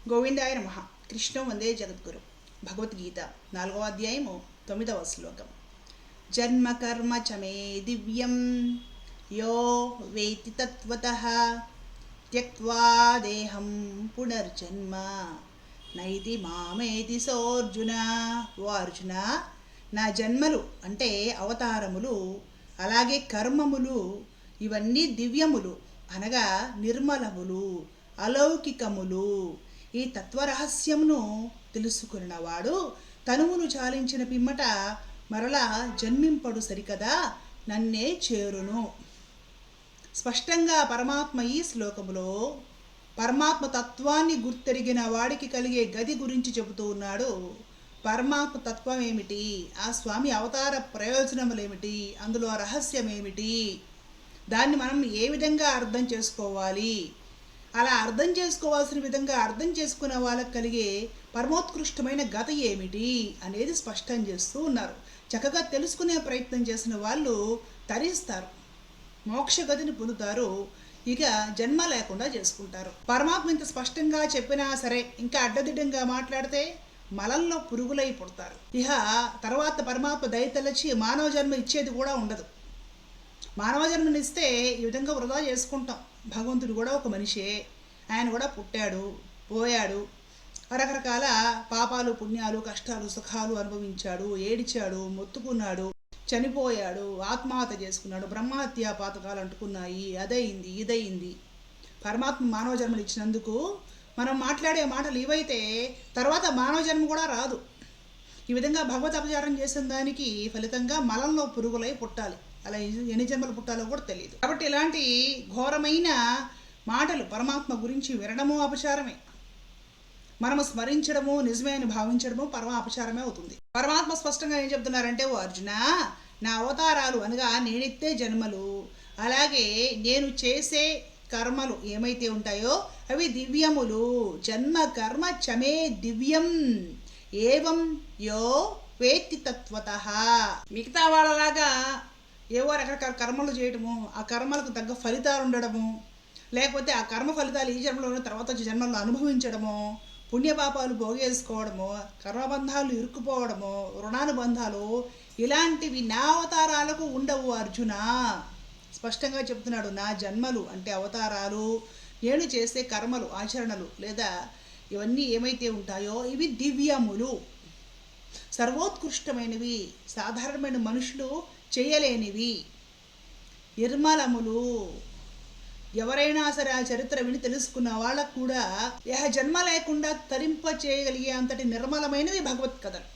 గోవిందాయ నమః. కృష్ణం వందే జగద్గురు. భగవద్గీత 4వ అధ్యాయము 9వ శ్లోకం. జన్మ కర్మ చ మే దివ్యం యో వేతి తత్వతః త్యక్త్వా దేహం పునర్జన్మ నైతి మామేతి సోర్జున. ఓ అర్జున, నా జన్మలు అంటే అవతారములు, అలాగే కర్మములు ఇవన్నీ దివ్యములు అనగా నిర్మలములు, అలౌకికములు. ఈ తత్వరహస్యమును తెలుసుకున్నవాడు తనువును చాలించిన పిమ్మట మరలా జన్మింపడు సరికదా, నన్నే చేరును. స్పష్టంగా పరమాత్మ ఈ శ్లోకములో పరమాత్మ తత్వాన్ని గుర్తెరిగిన వాడికి కలిగే గతి గురించి చెబుతూ ఉన్నాడు. పరమాత్మ తత్వం ఏమిటి, ఆ స్వామి అవతార ప్రయోజనములేమిటి, అందులో రహస్యం ఏమిటి, దాన్ని మనం ఏ విధంగా అర్థం చేసుకోవాలి, అలా అర్థం చేసుకోవాల్సిన విధంగా అర్థం చేసుకునే వాళ్ళకి కలిగే పరమోత్కృష్టమైన గత ఏమిటి అనేది స్పష్టం చేస్తూ ఉన్నారు. చక్కగా తెలుసుకునే ప్రయత్నం చేసిన వాళ్ళు తరిస్తారు, మోక్షగతిని పొందుతారు, ఇక జన్మ లేకుండా చేసుకుంటారు. పరమాత్మ ఇంత స్పష్టంగా చెప్పినా సరే ఇంకా అడ్డదిడ్డంగా మాట్లాడితే మలంలో పురుగులై పుడతారు. ఇక తర్వాత పరమాత్మ దయతలచి మానవ జన్మ ఇచ్చేది కూడా ఉండదు. మానవ జన్మనిస్తే ఈ విధంగా వృధా చేసుకుంటాం. భగవంతుడు కూడా ఒక మనిషే, ఆయన కూడా పుట్టాడు, పోయాడు, రకరకాల పాపాలు పుణ్యాలు కష్టాలు సుఖాలు అనుభవించాడు, ఏడిచాడు, మొత్తుకున్నాడు, చనిపోయాడు, ఆత్మహత్య చేసుకున్నాడు, బ్రహ్మహత్య పాతకాలు అంటుకున్నాయి, అదయింది ఇదయింది. పరమాత్మ మానవ జన్మలు ఇచ్చినందుకు మనం మాట్లాడే మాటలు ఇవైతే తర్వాత మానవ జన్మ కూడా రాదు. ఈ విధంగా భగవత్ అపచారం చేసిన దానికి ఫలితంగా మలంలో పురుగులై పుట్టాలి. అలా ఎన్ని జన్మలు పుట్టాలో కూడా తెలియదు. కాబట్టి ఇలాంటి ఘోరమైన మాటలు పరమాత్మ గురించి వినడము అపచారమే, మనము స్మరించడము నిజమే అని భావించడము పరమ అపచారమే అవుతుంది. పరమాత్మ స్పష్టంగా ఏం చెప్తున్నారంటే, ఓ అర్జున, నా అవతారాలు అనగా నేనెత్తే జన్మలు, అలాగే నేను చేసే కర్మలు ఏమైతే ఉంటాయో అవి దివ్యములు. జన్మ కర్మ చమే దివ్యం ఏవం యో వేత్తి తత్వతః. మిగతా వాళ్ళలాగా ఏవో రకరకాల కర్మలు చేయడము, ఆ కర్మలకు తగ్గ ఫలితాలు ఉండడము, లేకపోతే ఆ కర్మ ఫలితాలు ఈ జన్మలోనే తర్వాత వచ్చే జన్మల్లో అనుభవించడము, పుణ్యపాపాలు భోగేసుకోవడము, కర్మబంధాలు ఇరుక్కుపోవడము, రుణానుబంధాలు ఇలాంటివి నా అవతారాలకు ఉండవు అర్జున. స్పష్టంగా చెప్తున్నాడు. నా జన్మలు అంటే అవతారాలు, నేను చేసే కర్మలు ఆచరణలు లేదా ఇవన్నీ ఏమైతే ఉంటాయో ఇవి దివ్యములు, సర్వోత్కృష్టమైనవి, సాధారణమైన మనుషులు చేయలేనివి, నిర్మలములు. ఎవరైనా సరే ఆ చరిత్ర విని తెలుసుకున్న వాళ్ళకు కూడా జన్మ లేకుండా తరింప చేయగలిగే అంతటి నిర్మలమైనవి భగవత్ కథలు.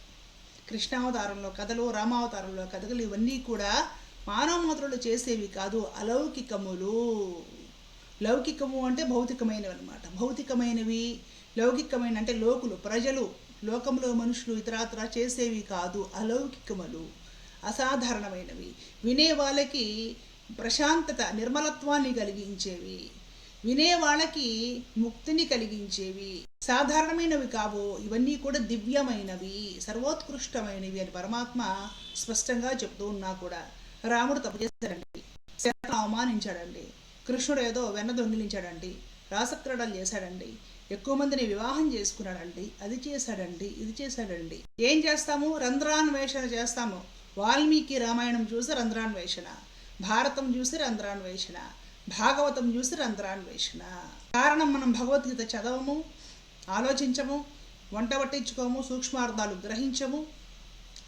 కృష్ణావతారంలో కథలు, రామావతారంలో కథలు ఇవన్నీ కూడా మానవ మాత్రులు చేసేవి కాదు, అలౌకికములు. లౌకికము అంటే భౌతికమైనవి అనమాట. భౌతికమైనవి లౌకికమైన అంటే లోకులు, ప్రజలు, లోకంలో మనుషులు ఇతరాతర చేసేవి కాదు, అలౌకికములు, అసాధారణమైనవి, వినే వాళ్ళకి ప్రశాంతత నిర్మలత్వాన్ని కలిగించేవి, వినే వాళ్ళకి ముక్తిని కలిగించేవి, సాధారణమైనవి కావు. ఇవన్నీ కూడా దివ్యమైనవి, సర్వోత్కృష్టమైనవి అని పరమాత్మ స్పష్టంగా చెప్తూ ఉన్నా కూడా రాముడు తప్పు చేశాడండి, సీతను అవమానించాడండి, కృష్ణుడు ఏదో వెన్న దొంగిలించాడండి, రాసక్రీడలు చేశాడండి, ఎక్కువ మందిని వివాహం చేసుకున్నాడండి, అది చేశాడండి ఇది చేశాడండి. ఏం చేస్తాము? రంధ్రాన్వేషణ చేస్తాము. వాల్మీకి రామాయణం చూసి రంధ్రాన్వేషణ, భారతం చూసి రంధ్రాన్వేషణ, భాగవతం చూసి రంధ్రాన్వేషణ. కారణం మనం భగవద్గీత చదవము, ఆలోచించము, వంట పట్టించుకోము, సూక్ష్మార్థాలు గ్రహించము.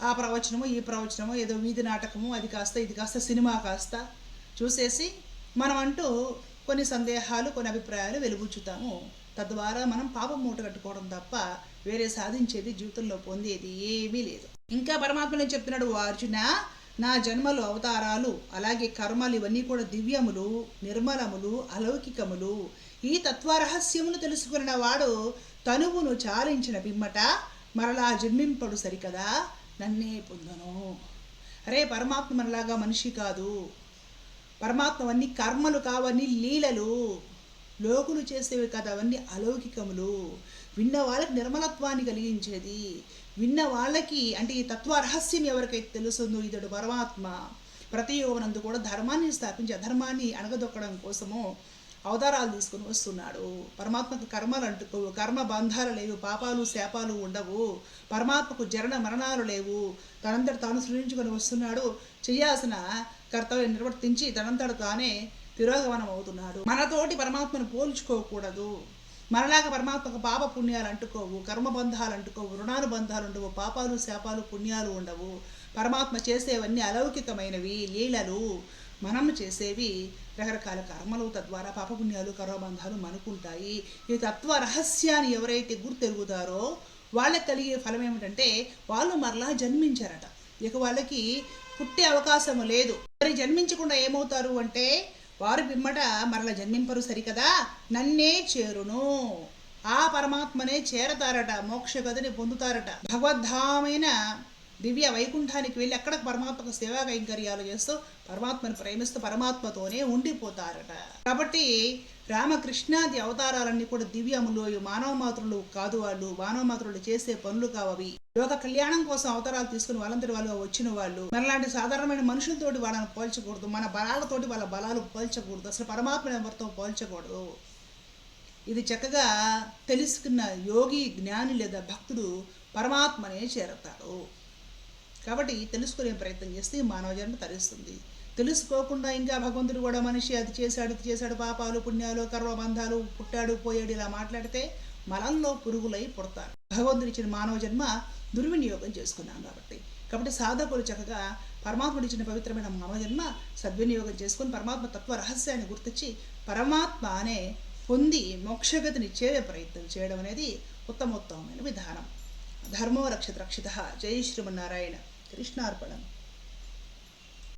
ఆ ప్రవచనము ఈ ప్రవచనము ఏదో వీధి నాటకము, అది కాస్త ఇది కాస్త సినిమా కాస్త చూసేసి మనం అంటూ కొన్ని సందేహాలు కొన్ని అభిప్రాయాలు వెలుగుచ్చుతాము. తద్వారా మనం పాపం మూట కట్టుకోవడం తప్ప వేరే సాధించేది జీవితంలో పొందేది ఏమీ లేదు. ఇంకా పరమాత్మనే చెప్తున్నాడు, ఓ అర్జున, నా జన్మలు అవతారాలు అలాగే కర్మలు ఇవన్నీ కూడా దివ్యములు, నిర్మలములు, అలౌకికములు. ఈ తత్వరహస్యమును తెలుసుకున్న వాడు తనువును చాలించిన పిమ్మట మరలా జన్మింపడు సరికదా, నన్నే పొందను. అరే, పరమాత్మ మనలాగా మనిషి కాదు. పరమాత్మ అవన్నీ కర్మలు కావన్నీ లీలలు, లోకులు చేసేవి కదా, అవన్నీ అలౌకికములు. విన్న వాళ్ళకి నిర్మలత్వాన్ని కలిగించేది, విన్న వాళ్ళకి అంటే ఈ తత్వ రహస్యం ఎవరికైతే తెలుస్తుందో ఇతడు పరమాత్మ ప్రతి యోగనందు కూడా ధర్మాన్ని స్థాపించి అధర్మాన్ని అణగదొక్కడం కోసము అవతారాలు తీసుకుని వస్తున్నాడు. పరమాత్మకు కర్మలు అంటుకోవు, కర్మ బంధాలు లేవు, పాపాలు శాపాలు ఉండవు, పరమాత్మకు జరణ మరణాలు లేవు. తనంతట తాను సృజించుకొని వస్తున్నాడు. చేయాల్సిన కర్తవ్యం నిర్వర్తించి తనంతట తానే తిరోగమనం అవుతున్నాడు. మనతోటి పరమాత్మను పోల్చుకోకూడదు. మనలాగా పరమాత్మకు పాప పుణ్యాలు అంటుకోవు, కర్మబంధాలు అంటుకోవు, రుణానుబంధాలు ఉండవు, పాపాలు శాపాలు పుణ్యాలు ఉండవు. పరమాత్మ చేసేవన్నీ అలౌకికమైనవి, లీలలు. మనము చేసేవి రకరకాల కర్మలు, తద్వారా పాపపుణ్యాలు కర్మబంధాలు మనకుంటాయి. ఈ తత్వ రహస్యాన్ని ఎవరైతే గుర్తెరుగుతారో వాళ్ళకి కలిగే ఫలం ఏమిటంటే వాళ్ళు మరలా జన్మించారట. ఇక వాళ్ళకి పుట్టే అవకాశం లేదు. మరి జన్మించకుండా ఏమవుతారు అంటే వారు పిమ్మట మరల జన్మింపరు సరికదా, నన్నే చేరును, ఆ పరమాత్మనే చేరతారట, మోక్షగతిని పొందుతారట. భగవద్ధామైన దివ్య వైకుంఠానికి వెళ్ళి అక్కడ పరమాత్మకు సేవా కైంకర్యాలు చేస్తూ పరమాత్మను ప్రేమిస్తూ పరమాత్మతోనే ఉండిపోతారట. కాబట్టి రామకృష్ణాది అవతారాలన్నీ కూడా దివ్యములు, మానవ మాతృలు కాదు. వాళ్ళు మానవ మాతృలు చేసే పనులు కావవి. లోక కళ్యాణం కోసం అవతారాలు తీసుకుని వాళ్ళందరి వాళ్ళు వచ్చిన వాళ్ళు. మనలాంటి సాధారణమైన మనుషులతోటి వాళ్ళని పోల్చకూడదు, మన బలాలతోటి వాళ్ళ బలాలు పోల్చకూడదు, అసలు పరమాత్మను ఎవరితో పోల్చకూడదు. ఇది చక్కగా తెలుసుకున్న యోగి, జ్ఞాని లేదా భక్తుడు పరమాత్మనే చేరతాడు. కాబట్టి తెలుసుకునే ప్రయత్నం చేస్తే మానవ జన్మ తరిస్తుంది. తెలుసుకోకుండా ఇంకా భగవంతుడు కూడా మనిషి అది చేశాడు, ఇది చేశాడు, పాపాలు పుణ్యాలు కర్మబంధాలు, పుట్టాడు పోయాడు ఇలా మాట్లాడితే మలంలో పురుగులై పుడతారు. భగవంతుడు ఇచ్చిన మానవ జన్మ దుర్వినియోగం చేసుకున్నాం కాబట్టి సాధకులు చక్కగా పరమాత్ముడు ఇచ్చిన పవిత్రమైన మానవ జన్మ సద్వినియోగం చేసుకొని పరమాత్మ తత్వ రహస్యాన్ని గుర్తించి పరమాత్మ అనే పొంది మోక్షగతిని చేరే ప్రయత్నం చేయడం అనేది ఉత్తమోత్తమైన విధానం. ధర్మో రక్షిత రక్షిత. జై శ్రీమన్నారాయణ. కృష్ణార్పణం.